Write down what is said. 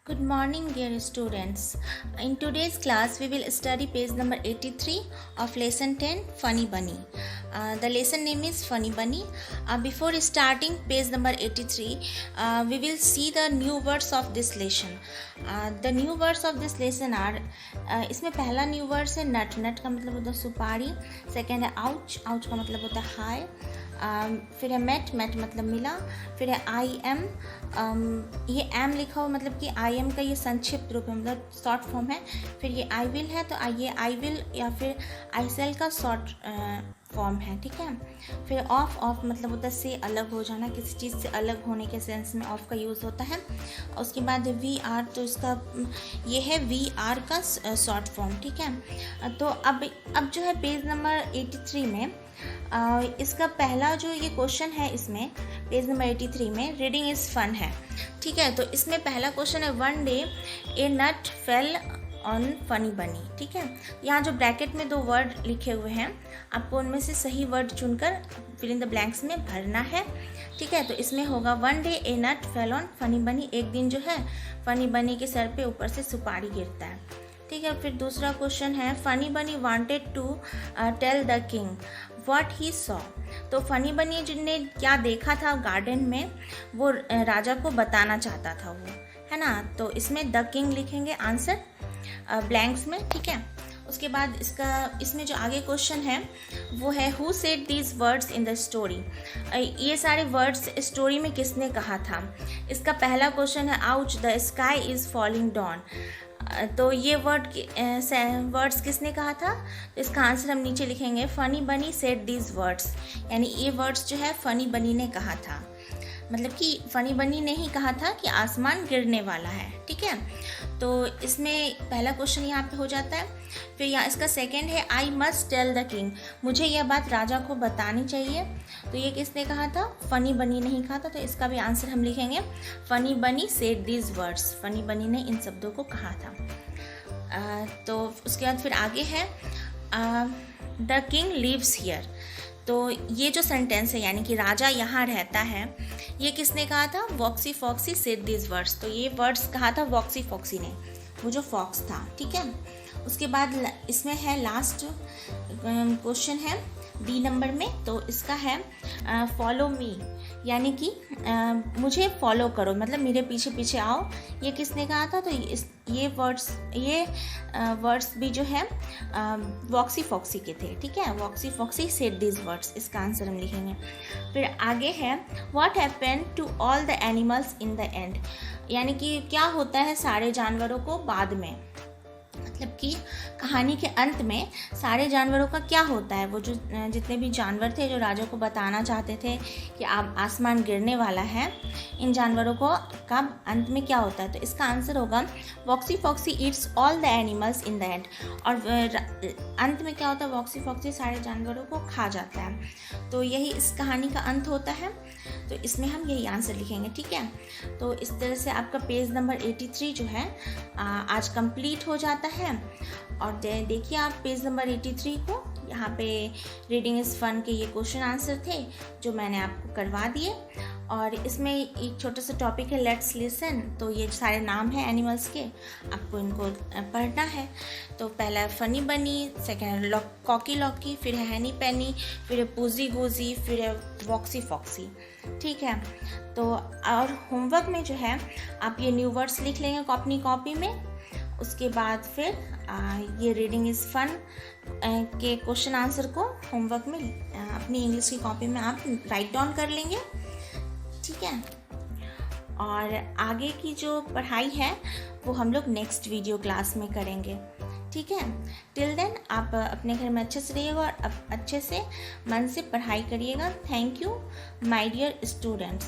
Good morning, dear students. In today's class, we will study page number 83 of lesson 10, Funny Bunny. The lesson name is Funny Bunny. Before starting page number 83, we will see the new words of this lesson. The new words of this lesson are इसमें पहला new words है नट. नट का मतलब होता है सुपारी. Second है ouch. Ouch का मतलब होता है हाय. फिर है मेट. मेट मतलब मिला. फिर है आई एम. ये एम लिखा हुआ मतलब कि आई एम का ये संक्षिप्त रूप है, मतलब शॉर्ट फॉर्म है. फिर ये आई विल है, तो ये आई विल या फिर आई सेल का शॉर्ट फॉर्म है. ठीक है. फिर ऑफ. ऑफ मतलब होता है से अलग हो जाना, किसी चीज़ से अलग होने के सेंस में ऑफ का यूज़ होता है. उसके बाद वी आर, तो इसका ये है वी आर का शॉर्ट फॉर्म. ठीक है. तो अब जो है पेज नंबर 83 में इसका पहला जो ये क्वेश्चन है, इसमें पेज नंबर 83 में रीडिंग इज़ फन है. ठीक है. तो इसमें पहला क्वेश्चन है one day a nut fell on Funny Bunny. ठीक है. यहाँ जो ब्रैकेट में दो वर्ड लिखे हुए हैं, आपको उनमें से सही वर्ड चुनकर फिल इन द ब्लैंक्स में भरना है. ठीक है. तो इसमें होगा one day a nut fell on Funny Bunny. एक दिन जो है फनी बनी के सर पे ऊपर से सुपारी गिरता है. ठीक है. फिर दूसरा क्वेश्चन है Funny Bunny wanted to tell the king what he saw. तो फनी बनी जिनने क्या देखा था गार्डन में, वो राजा को बताना चाहता था, वो है ना. तो इसमें द किंग लिखेंगे आंसर ब्लैंक्स में. ठीक है. उसके बाद इसमें जो आगे क्वेश्चन है वो है who said these words in the story. ये सारे वर्ड्स स्टोरी में किसने कहा था. इसका पहला क्वेश्चन है ouch the sky is falling down. तो ये वर्ड्स किसने कहा था. तो इसका आंसर हम नीचे लिखेंगे फनी बनी सेड दीज वर्ड्स. यानी ये वर्ड्स जो है फनी बनी ने कहा था, मतलब कि फनी बनी ने ही कहा था कि आसमान गिरने वाला है. ठीक है. तो इसमें पहला क्वेश्चन यहाँ पे हो जाता है. फिर यहाँ इसका सेकंड है I must tell the king. मुझे यह बात राजा को बतानी चाहिए. तो ये किसने कहा था. फनी बनी ने ही कहा था. तो इसका भी आंसर हम लिखेंगे फनी बनी सेड दीज वर्ड्स. फनी बनी ने इन शब्दों को कहा था. तो उसके बाद फिर आगे है द किंग लिव्स हियर. तो ये जो सेंटेंस है यानी कि राजा यहाँ रहता है, ये किसने कहा था. वॉक्सी फॉक्सी सेड दीज वर्ड्स. तो ये वर्ड्स कहा था वॉक्सी फॉक्सी ने, वो जो फॉक्स था. ठीक है. उसके बाद इसमें है लास्ट क्वेश्चन है डी नंबर में. तो इसका है फॉलो मी, यानी कि मुझे फॉलो करो, मतलब मेरे पीछे पीछे आओ. ये किसने कहा था. तो ये वर्ड्स भी जो है वॉक्सी फॉक्सी के थे. ठीक है. Woxy Foxy said these words. इसका आंसर हम लिखेंगे. फिर आगे है what happened to all the animals in the end. यानी कि क्या होता है सारे जानवरों को बाद में, मतलब कि कहानी के अंत में सारे जानवरों का क्या होता है. वो जो जितने भी जानवर थे जो राजा को बताना चाहते थे कि आसमान गिरने वाला है, इन जानवरों को का अंत में क्या होता है. तो इसका आंसर होगा Voxy Foxy eats all the animals in the end. और अंत में क्या होता है, वॉक्सी फॉक्सी सारे जानवरों को खा जाता है. तो यही इस कहानी का अंत होता है. तो इसमें हम यही आंसर लिखेंगे. ठीक है. तो इस तरह से आपका पेज नंबर 83 जो है आज कंप्लीट हो जाता है. और देखिए आप पेज नंबर 83 को, यहाँ पे रीडिंग इज़ फन के ये क्वेश्चन आंसर थे जो मैंने आपको करवा दिए. और इसमें एक छोटा सा टॉपिक है लेट्स लिसन. तो ये सारे नाम हैं एनिमल्स के, आपको इनको पढ़ना है. तो पहला है फनी बनी, सेकेंड है कॉकी लॉकी, फिर है हैनी पैनी, फिर है पूजी गोजी, फिर है वॉक्सी फॉक्सी. ठीक है. तो और होमवर्क में जो है आप ये न्यू वर्ड्स लिख लेंगे अपनी कॉपी में. उसके बाद फिर ये रीडिंग इज़ फन के क्वेश्चन आंसर को होमवर्क में अपनी इंग्लिश की कॉपी में आप राइट डाउन कर लेंगे. ठीक है. और आगे की जो पढ़ाई है वो हम लोग नेक्स्ट वीडियो क्लास में करेंगे. ठीक है. टिल देन आप अपने घर में अच्छे से रहिएगा और अच्छे से मन से पढ़ाई करिएगा. Thank you my dear students.